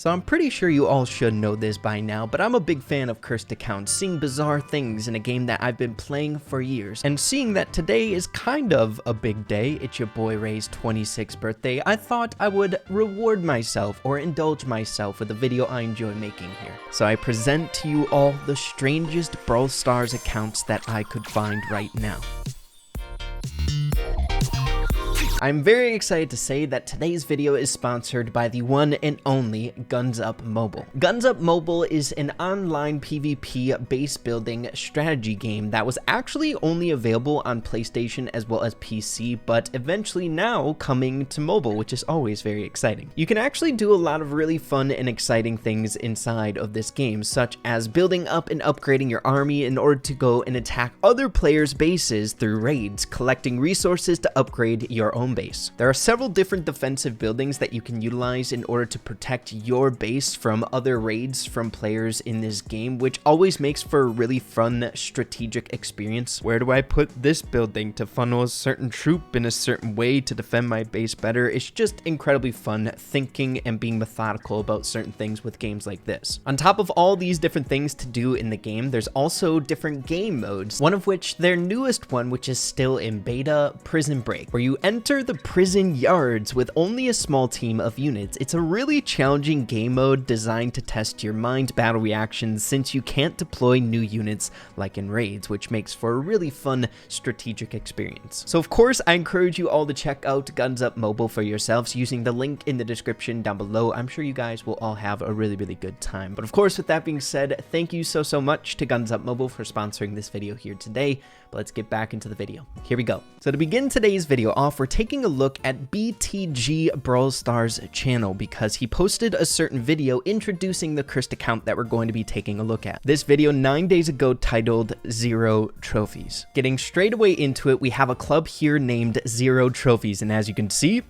So I'm pretty sure you all should know this by now, but I'm a big fan of cursed accounts, seeing bizarre things in a game that I've been playing for years. And seeing that today is kind of a big day, it's your boy Ray's 26th birthday, I thought I would reward myself or indulge myself with a video I enjoy making here. So I present to you all the strangest Brawl Stars accounts that I could find right now. I'm very excited to say that today's video is sponsored by the one and only Guns Up Mobile. Guns Up Mobile is an online PvP base building strategy game that was actually only available on PlayStation as well as PC, but eventually now coming to mobile, which is always very exciting. You can actually do a lot of really fun and exciting things inside of this game, such as building up and upgrading your army in order to go and attack other players' bases through raids, collecting resources to upgrade your own base. There are several different defensive buildings that you can utilize in order to protect your base from other raids from players in this game, which always makes for a really fun strategic experience. Where do I put this building to funnel a certain troop in a certain way to defend my base better? It's just incredibly fun thinking and being methodical about certain things with games like this. On top of all these different things to do in the game, there's also different game modes, one of which, their newest one, which is still in beta, Prison Break, where you enter the prison yards with only a small team of units. It's a really challenging game mode designed to test your mind battle reactions, since you can't deploy new units like in raids, which makes for a really fun strategic experience. So of course, I encourage you all to check out Guns Up Mobile for yourselves using the link in the description down below. I'm sure you guys will all have a really good time. But of course, with that being said, thank you so much to Guns Up Mobile for sponsoring this video here today. But let's get back into the video. Here we go. So to begin today's video off, we're taking a look at BTG Brawl Stars channel because he posted a certain video introducing the cursed account that we're going to be taking a look at. This video 9 days ago titled Zero Trophies. Getting straight away into it, we have a club here named Zero Trophies, and as you can see,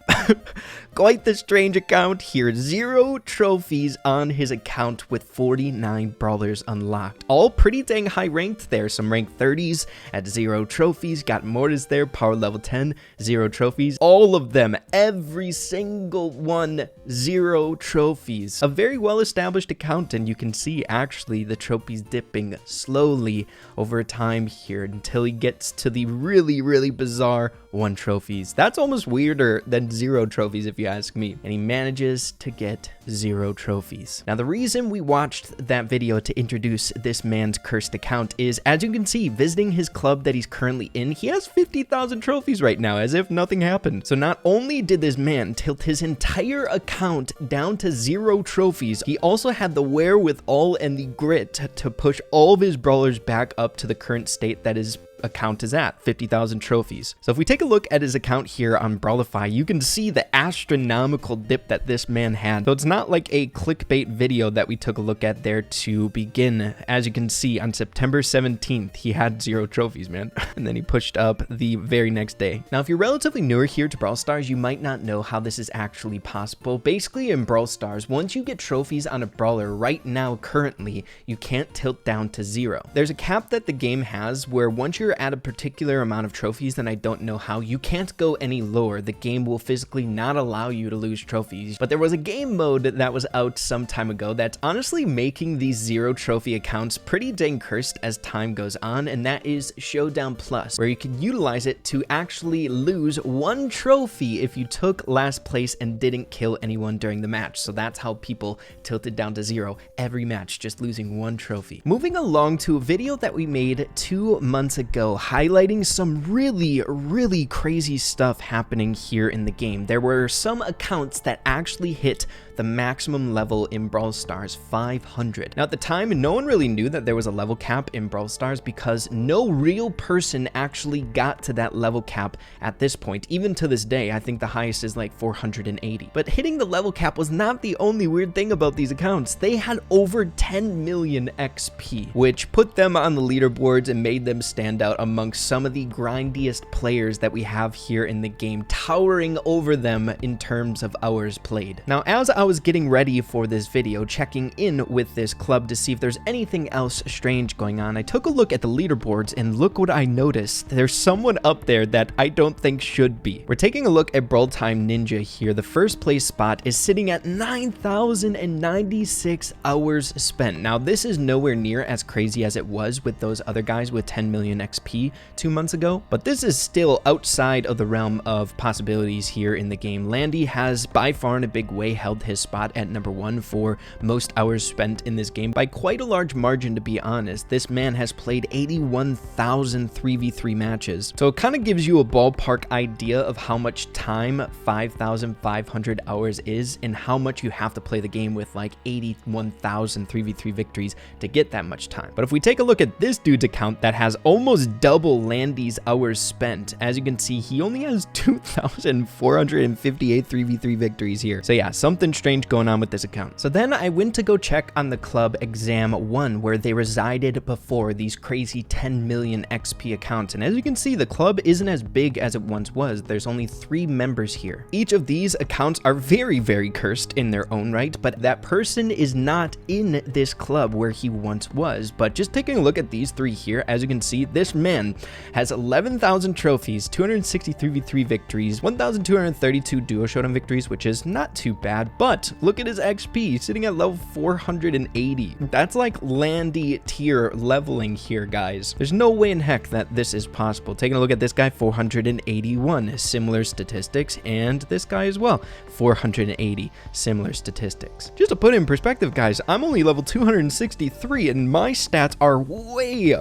quite the strange account here. 0 trophies on his account with 49 brawlers unlocked. All pretty dang high ranked there. Some rank 30s at 0 trophies. Got Mortis there, power level 10, 0 trophies. All of them, every single one, 0 trophies. A very well established account, and you can see actually the trophies dipping slowly over time here until he gets to the really bizarre 1 trophies. That's almost weirder than 0 trophies if you ask me. And he manages to get 0 trophies. Now the reason we watched that video to introduce this man's cursed account is, as you can see, visiting his club that he's currently in, he has 50,000 trophies right now, as if nothing happened. So not only did this man tilt his entire account down to 0 trophies, he also had the wherewithal and the grit to push all of his brawlers back up to the current state that his account is at, 50,000 trophies. So if we take a look at his account here on Brawlify, you can see the astronomical dip that this man had. So it's not like a clickbait video that we took a look at there to begin. As you can see, on September 17th, he had 0 trophies, man. And then he pushed up the very next day. Now, if you're relatively newer here to Brawl Stars, you might not know how this is actually possible. Basically, in Brawl Stars, once you get trophies on a brawler right now, currently, you can't tilt down to 0. There's a cap that the game has where once you're at a particular amount of trophies, then I don't know how, you can't go any lower. The game will physically not allow you to lose trophies. But there was a game mode that was out some time ago that's honestly making these 0 trophy accounts pretty dang cursed as time goes on, and that is Showdown Plus, where you can utilize it to actually lose 1 trophy if you took last place and didn't kill anyone during the match. So that's how people tilted down to 0 every match, just losing 1 trophy. Moving along to a video that we made 2 months ago highlighting some really crazy stuff happening here in the game. There were some accounts that actually hit the maximum level in Brawl Stars, 500. Now at the time, no one really knew that there was a level cap in Brawl Stars because no real person actually got to that level cap at this point. Even to this day, I think the highest is like 480. But hitting the level cap was not the only weird thing about these accounts. They had over 10 million XP, which put them on the leaderboards and made them stand out amongst some of the grindiest players that we have here in the game, towering over them in terms of hours played. Now, as I was getting ready for this video, checking in with this club to see if there's anything else strange going on, I took a look at the leaderboards and look what I noticed. There's someone up there that I don't think should be. We're taking a look at Brawl Time Ninja here. The first place spot is sitting at 9,096 hours spent. Now, this is nowhere near as crazy as it was with those other guys with 10 million XP 2 months ago, but this is still outside of the realm of possibilities here in the game. Landy has by far in a big way held his spot at number 1 for most hours spent in this game by quite a large margin, to be honest. This man has played 81,000 3v3 matches, so it kind of gives you a ballpark idea of how much time 5,500 hours is and how much you have to play the game with like 81,000 3v3 victories to get that much time. But if we take a look at this dude's account that has almost double Landy's hours spent, as you can see, he only has 2,458 3v3 victories here. So yeah, something strange going on with this account. So then I went to go check on the club Exam 1 where they resided before, these crazy 10 million XP accounts. And as you can see, the club isn't as big as it once was. There's only 3 members here. Each of these accounts are very, very cursed in their own right, but that person is not in this club where he once was. But just taking a look at these 3 here, as you can see, this man has 11,000 trophies, 263 v3 victories, 1,232 duo showdown victories, which is not too bad, but look at his XP sitting at level 480. That's like Landy tier leveling here, guys. There's no way in heck that this is possible. Taking a look at this guy, 481, similar statistics, and this guy as well, 480, similar statistics. Just to put it in perspective, guys, I'm only level 263 and my stats are way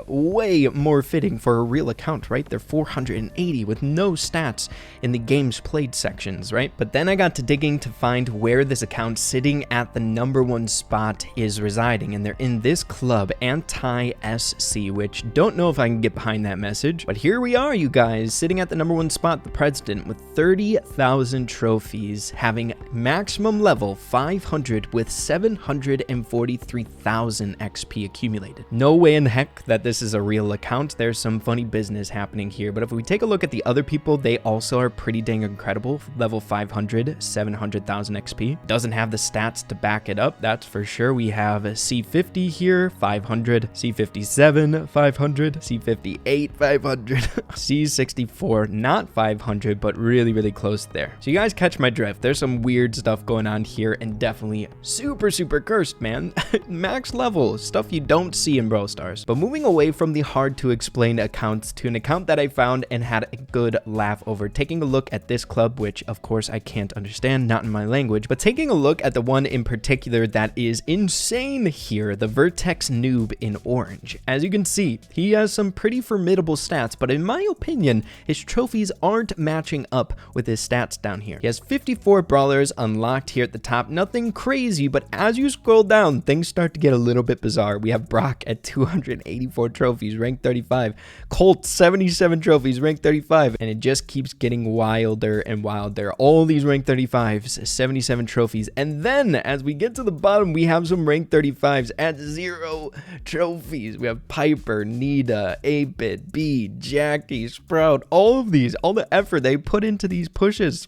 more fitting for a real account, right? They're 480 with no stats in the games played sections, right? But then I got to digging to find where this account sitting at the number 1 spot is residing, and they're in this club, Anti-SC, which don't know if I can get behind that message, but here we are, you guys, sitting at the number 1 spot, the president, with 30,000 trophies, having maximum level 500 with 743,000 XP accumulated. No way in heck that this is a real account. There's some funny business happening here, but if we take a look at the other people, they also are pretty dang incredible. Level 500, 700,000 XP. Doesn't have the stats to back it up, that's for sure. We have C50 here, 500, C57, 500, C58, 500, C64, not 500, but really close there. So you guys catch my drift. There's some weird stuff going on here and definitely super cursed, man. Max level, stuff you don't see in Brawl Stars. But moving away from the hard to explain accounts to an account that I found and had a good laugh over, taking a look at this club, which of course I can't understand, not in my language, but taking a look at the one in particular that is insane here, the Vertex Noob in orange. As you can see, he has some pretty formidable stats, but in my opinion, his trophies aren't matching up with his stats down here. He has 54 brawlers unlocked here at the top, nothing crazy, but as you scroll down, things start to get a little bit bizarre. We have Brock at 284 trophies, ranked 35, Colt 77 trophies, ranked 35, and it just keeps getting wilder and wilder. All these ranked 35s, 77 trophies, and then as we get to the bottom, we have some ranked 35s at 0 trophies. We have Piper, Nita, 8-Bit, B, Jackie, Sprout, all of these, all the effort they put into these pushes.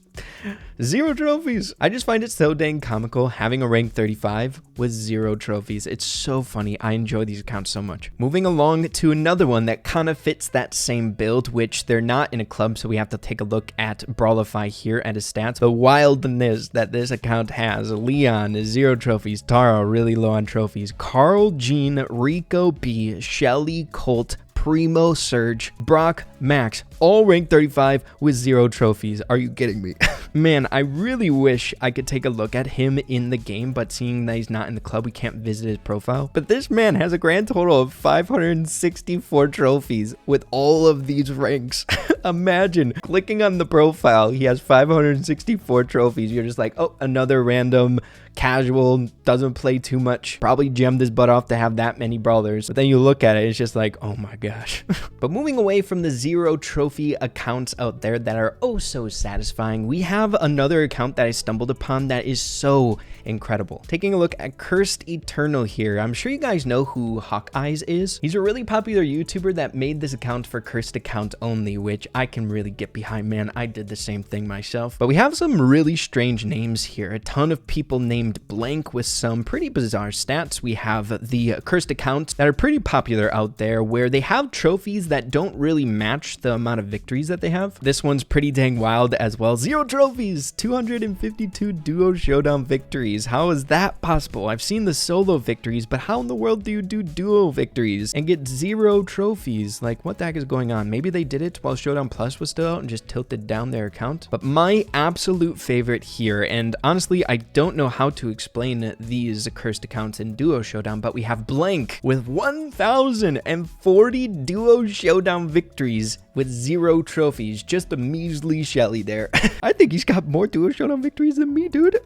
0 trophies. I just find it so dang comical having a rank 35 with 0 trophies. It's so funny. I enjoy these accounts so much. Moving along to another one that kind of fits that same build, which they're not in a club, so we have to take a look at Brawlify here at his stats. The wildness that this account has. Leon is 0 trophies. Tara really low on trophies. Carl, Jean, Rico B, Shelly, Colt, Primo, Surge, Brock, Max, all ranked 35 with 0 trophies. Are you kidding me? Man, I really wish I could take a look at him in the game, but seeing that he's not in the club, we can't visit his profile. But this man has a grand total of 564 trophies with all of these ranks. Imagine clicking on the profile, he has 564 trophies. You're just like, oh, another random casual, doesn't play too much, probably gemmed his butt off to have that many brawlers. But then you look at it, it's just like, oh my gosh. But moving away from the 0 trophy accounts out there that are oh so satisfying, we have another account that I stumbled upon that is so incredible. Taking a look at Cursed Eternal here. I'm sure you guys know who Hawkeyes is. He's a really popular YouTuber that made this account for cursed account only, which I can really get behind, man. I did the same thing myself. But we have some really strange names here. A ton of people named named Blank with some pretty bizarre stats. We have the cursed accounts that are pretty popular out there, where they have trophies that don't really match the amount of victories that they have. This one's pretty dang wild as well. 0 trophies, 252 duo showdown victories. How is that possible? I've seen the solo victories, but how in the world do you do duo victories and get 0 trophies? Like, what the heck is going on? Maybe they did it while Showdown Plus was still out and just tilted down their account. But my absolute favorite here, and honestly, I don't know how to explain these cursed accounts in duo showdown, but we have Blank with 1,040 duo showdown victories with 0 trophies. Just a measly Shelly there. I think he's got more duo showdown victories than me, dude.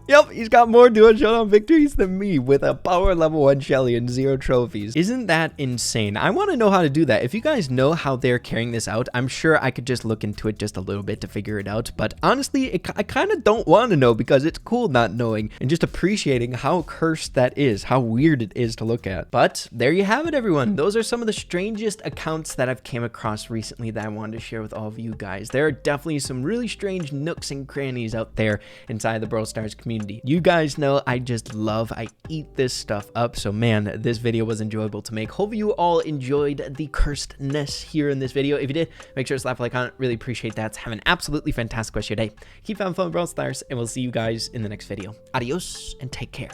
Yep, he's got more duo showdown victories than me with a power level 1 Shelly and 0 trophies. Isn't that insane? I want to know how to do that. If you guys know how they're carrying this out, I'm sure I could just look into it just a little bit to figure it out. But honestly, I kind of don't want to know, because it's cool not knowing and just appreciating how cursed that is, how weird it is to look at. But there you have it, everyone. Those are some of the strangest accounts that I've came across recently that I wanted to share with all of you guys. There are definitely some really strange nooks and crannies out there inside the Brawl Stars community. You guys know I eat this stuff up. So man, this video was enjoyable to make. Hope you all enjoyed the cursedness here in this video. If you did, make sure to slap a like on it. Really appreciate that. Have an absolutely fantastic rest of your day. Keep having fun with Brawl Stars, and we'll see you guys in the next video. Adios and take care.